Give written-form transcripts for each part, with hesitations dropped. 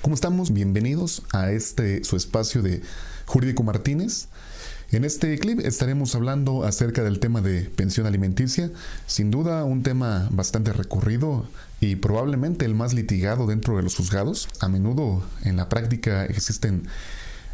¿Cómo estamos? Bienvenidos a su espacio de Jurídico Martínez. En este clip estaremos hablando acerca del tema de pensión alimenticia, sin duda un tema bastante recurrido y probablemente el más litigado dentro de los juzgados. A menudo en la práctica existen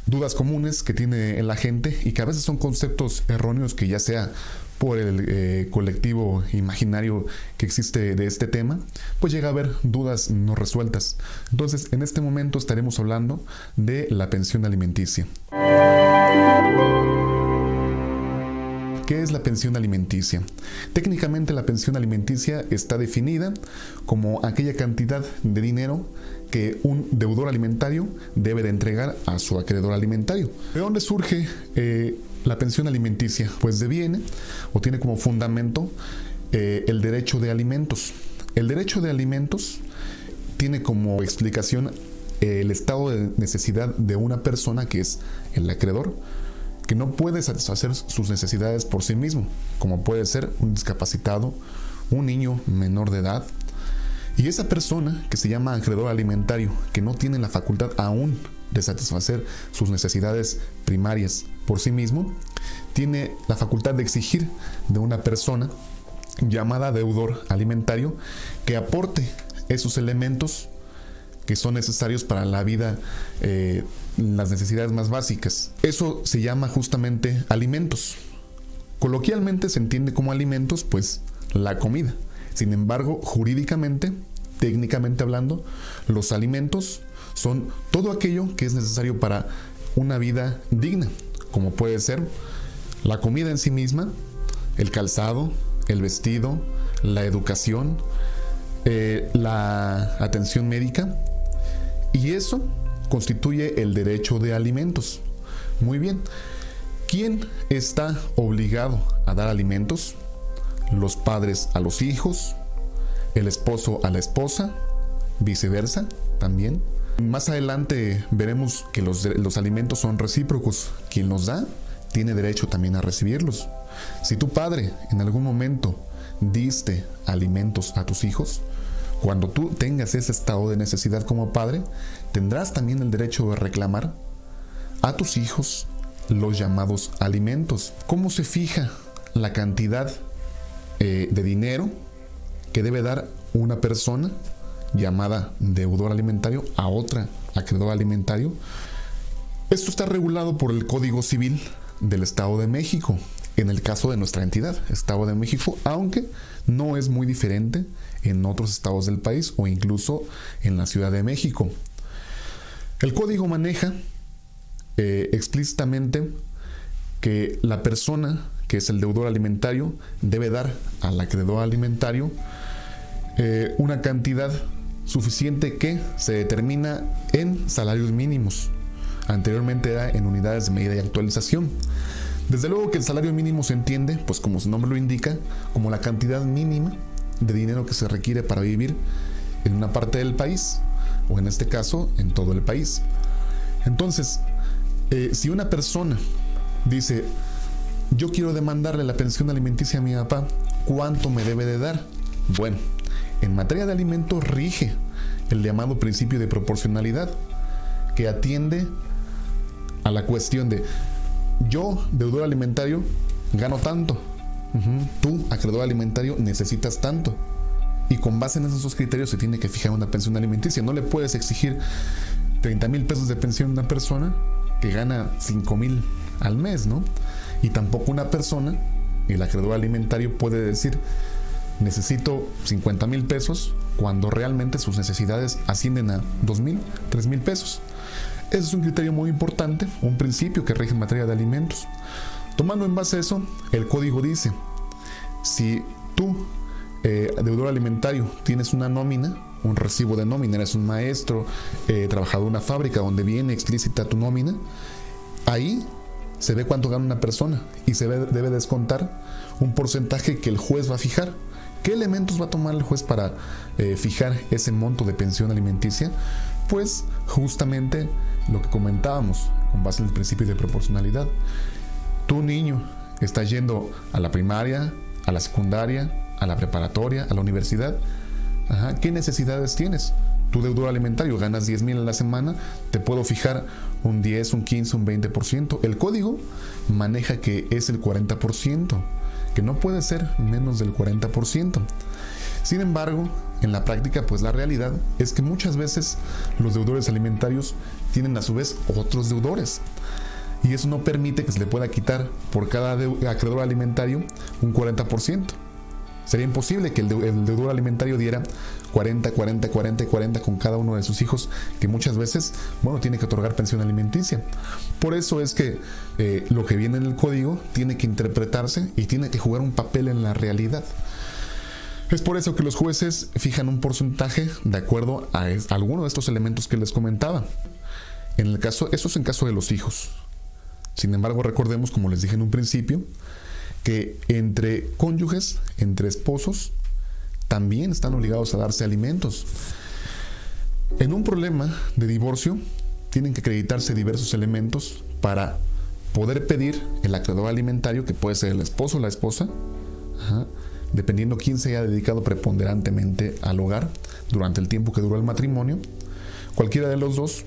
dudas comunes que tiene la gente y que a veces son conceptos erróneos que ya sea por el colectivo imaginario que existe de este tema, pues llega a haber dudas no resueltas. Entonces, en este momento estaremos hablando de la pensión alimenticia. ¿Qué es la pensión alimenticia? Técnicamente la pensión alimenticia está definida como aquella cantidad de dinero que un deudor alimentario debe de entregar a su acreedor alimentario. ¿De dónde surge la pensión alimenticia? Pues deviene o tiene como fundamento el derecho de alimentos. El derecho de alimentos tiene como explicación el estado de necesidad de una persona que es el acreedor, que no puede satisfacer sus necesidades por sí mismo, como puede ser un discapacitado, un niño menor de edad. Y esa persona que se llama acreedor alimentario, que no tiene la facultad aún de satisfacer sus necesidades primarias por sí mismo, tiene la facultad de exigir de una persona llamada deudor alimentario que aporte esos elementos que son necesarios para la vida, las necesidades más básicas. Eso se llama justamente alimentos. Coloquialmente se entiende como alimentos, pues, la comida. Sin embargo, jurídicamente, técnicamente hablando, los alimentos son todo aquello que es necesario para una vida digna, como puede ser la comida en sí misma, el calzado, el vestido, la educación, la atención médica, y eso constituye el derecho de alimentos. Muy bien, ¿quién está obligado a dar alimentos? Los padres a los hijos, el esposo a la esposa, viceversa también. Más adelante veremos que los alimentos son recíprocos. Quien los da tiene derecho también a recibirlos. Si tu padre en algún momento diste alimentos a tus hijos, cuando tú tengas ese estado de necesidad como padre, tendrás también el derecho de reclamar a tus hijos los llamados alimentos. ¿Cómo se fija la cantidad de dinero que debe dar una persona llamada deudor alimentario a otra acreedor alimentario? Esto está regulado por el Código Civil del Estado de México, en el caso de nuestra entidad, Estado de México, aunque no es muy diferente en otros estados del país o incluso en la Ciudad de México. El código maneja explícitamente que la persona que es el deudor alimentario debe dar al acreedor alimentario una cantidad suficiente que se determina en salarios mínimos. Anteriormente era en unidades de medida y actualización. Desde luego que el salario mínimo se entiende, pues como su nombre lo indica, como la cantidad mínima de dinero que se requiere para vivir en una parte del país, o en este caso, en todo el país. Entonces, si una persona dice, yo quiero demandarle la pensión alimenticia a mi papá, ¿cuánto me debe de dar? Bueno, en materia de alimentos rige el llamado principio de proporcionalidad, que atiende a la cuestión de yo, deudor alimentario, gano tanto. Tú, acreedor alimentario, necesitas tanto. Y con base en esos criterios se tiene que fijar una pensión alimenticia. No le puedes exigir 30,000 pesos de pensión a una persona que gana 5,000 al mes, ¿no? Y tampoco una persona, el acreedor alimentario, puede decir necesito 50,000 pesos cuando realmente sus necesidades ascienden a 2,000, 3,000 pesos. Ese es un criterio muy importante, un principio que rige en materia de alimentos. Tomando en base a eso, el código dice, si tú, deudor alimentario, tienes una nómina, un recibo de nómina, eres un maestro, trabajador de una fábrica donde viene explícita tu nómina, ahí se ve cuánto gana una persona y se debe descontar un porcentaje que el juez va a fijar. ¿Qué elementos va a tomar el juez para fijar ese monto de pensión alimenticia? Pues justamente lo que comentábamos con base en el principio de proporcionalidad. Tu niño está yendo a la primaria, a la secundaria, a la preparatoria, a la universidad. ¿Qué necesidades tienes? tu deudor alimentario, ganas 10,000 a la semana, te puedo fijar un 10, un 15, un 20%. El código maneja que es el 40%, que no puede ser menos del 40%. Sin embargo, en la práctica, pues la realidad es que muchas veces los deudores alimentarios tienen a su vez otros deudores. Y eso no permite que se le pueda quitar por cada acreedor alimentario un 40%. Sería imposible que el deudor alimentario diera 40, 40, 40 y 40 con cada uno de sus hijos, que muchas veces, tiene que otorgar pensión alimenticia. Por eso es que lo que viene en el código tiene que interpretarse y tiene que jugar un papel en la realidad. Es por eso que los jueces fijan un porcentaje de acuerdo a alguno de estos elementos que les comentaba. Eso es en caso de los hijos. Sin embargo, recordemos, como les dije en un principio, que entre cónyuges, entre esposos, también están obligados a darse alimentos. En un problema de divorcio, tienen que acreditarse diversos elementos para poder pedir el acreedor alimentario, que puede ser el esposo o la esposa, dependiendo quién se haya dedicado preponderantemente al hogar durante el tiempo que duró el matrimonio. Cualquiera de los dos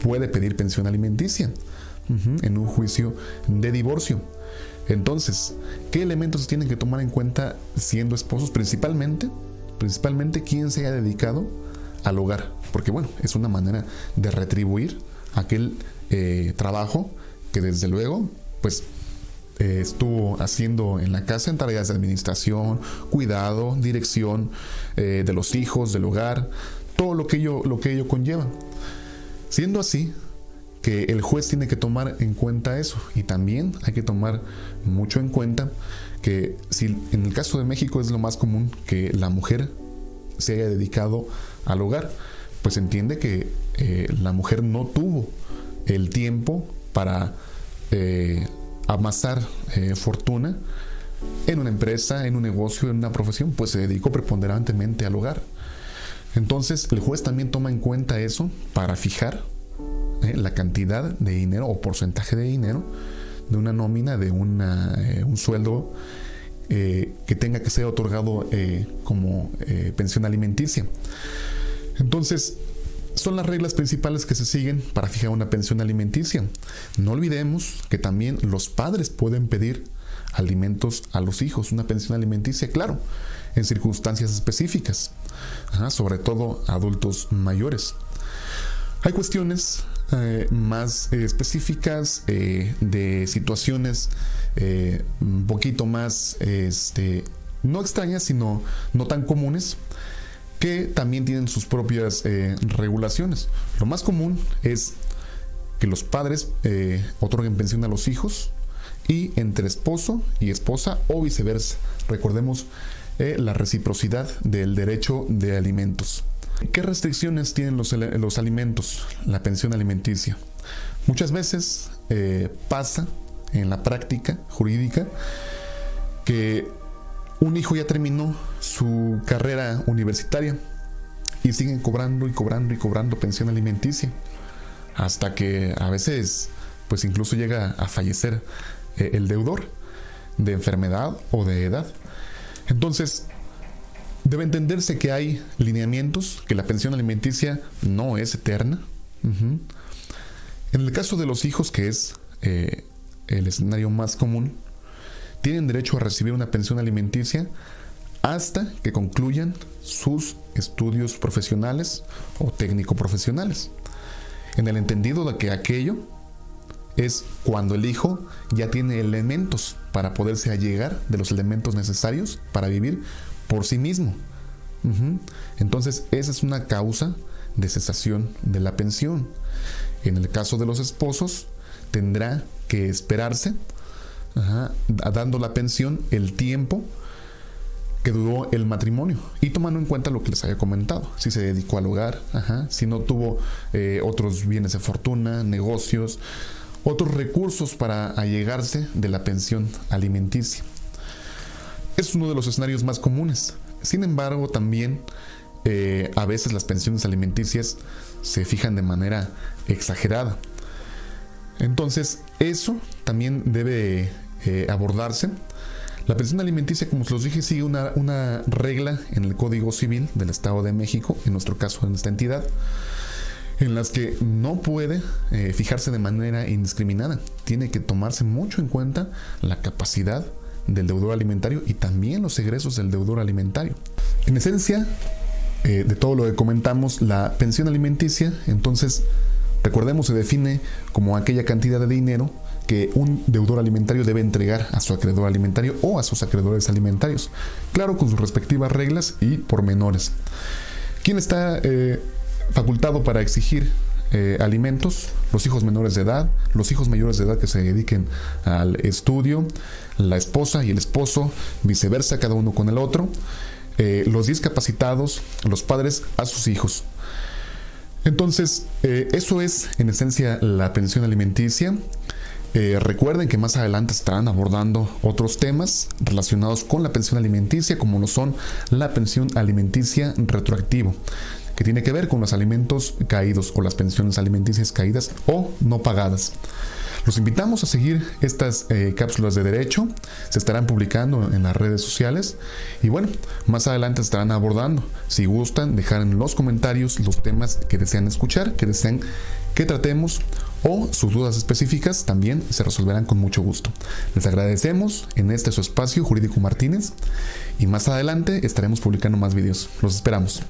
puede pedir pensión alimenticia en un juicio de divorcio. Entonces, ¿qué elementos se tienen que tomar en cuenta siendo esposos? Principalmente quién se haya dedicado al hogar, porque es una manera de retribuir aquel trabajo que desde luego estuvo haciendo en la casa en tareas de administración, cuidado, dirección de los hijos, del hogar, todo lo que ello conlleva. Siendo así, que el juez tiene que tomar en cuenta eso, y también hay que tomar mucho en cuenta que si en el caso de México es lo más común que la mujer se haya dedicado al hogar, pues entiende que la mujer no tuvo el tiempo para amasar fortuna en una empresa, en un negocio, en una profesión, pues se dedicó preponderantemente al hogar. Entonces el juez también toma en cuenta eso para fijar la cantidad de dinero o porcentaje de dinero de una nómina, de un sueldo que tenga que ser otorgado como pensión alimenticia. Entonces, son las reglas principales que se siguen para fijar una pensión alimenticia. No olvidemos que también los padres pueden pedir alimentos a los hijos, una pensión alimenticia, claro, en circunstancias específicas, sobre todo adultos mayores. Hay cuestiones más específicas de situaciones un poquito más no extrañas, sino no tan comunes, que también tienen sus propias regulaciones. Lo más común es que los padres otorguen pensión a los hijos, y entre esposo y esposa o viceversa. Recordemos la reciprocidad del derecho de alimentos. ¿Qué restricciones tienen los alimentos, la pensión alimenticia? Muchas veces pasa en la práctica jurídica que un hijo ya terminó su carrera universitaria y siguen cobrando y cobrando y cobrando pensión alimenticia, hasta que a veces pues incluso llega a fallecer el deudor de enfermedad o de edad. Entonces, debe entenderse que hay lineamientos, que la pensión alimenticia no es eterna. En el caso de los hijos, que es el escenario más común, tienen derecho a recibir una pensión alimenticia hasta que concluyan sus estudios profesionales o técnico-profesionales, en el entendido de que aquello es cuando el hijo ya tiene elementos para poderse allegar de los elementos necesarios para vivir por sí mismo. Entonces, esa es una causa de cesación de la pensión. En el caso de los esposos, tendrá que esperarse, dando la pensión el tiempo que duró el matrimonio, y tomando en cuenta lo que les había comentado: si se dedicó al hogar, si no tuvo otros bienes de fortuna, negocios, otros recursos para allegarse de la pensión alimenticia. Es uno de los escenarios más comunes. Sin embargo, también a veces las pensiones alimenticias se fijan de manera exagerada. Entonces, eso también debe abordarse. La pensión alimenticia, como se los dije, sigue una regla en el Código Civil del Estado de México, en nuestro caso en esta entidad, en las que no puede fijarse de manera indiscriminada. Tiene que tomarse mucho en cuenta la capacidad del deudor alimentario y también los egresos del deudor alimentario. En esencia, de todo lo que comentamos, la pensión alimenticia, entonces, recordemos, se define como aquella cantidad de dinero que un deudor alimentario debe entregar a su acreedor alimentario o a sus acreedores alimentarios, claro, con sus respectivas reglas y pormenores. ¿Quién está facultado para exigir alimentos? Los hijos menores de edad, los hijos mayores de edad que se dediquen al estudio, la esposa y el esposo, viceversa, cada uno con el otro, los discapacitados, los padres a sus hijos. Entonces, eso es en esencia la pensión alimenticia. Recuerden que más adelante estarán abordando otros temas relacionados con la pensión alimenticia, como lo son la pensión alimenticia retroactivo, que tiene que ver con los alimentos caídos o las pensiones alimenticias caídas o no pagadas. Los invitamos a seguir estas cápsulas de derecho, se estarán publicando en las redes sociales y bueno, más adelante estarán abordando. Si gustan, dejar en los comentarios los temas que desean escuchar, que desean que tratemos, o sus dudas específicas también se resolverán con mucho gusto. Les agradecemos en este su espacio Jurídico Martínez y más adelante estaremos publicando más videos. Los esperamos.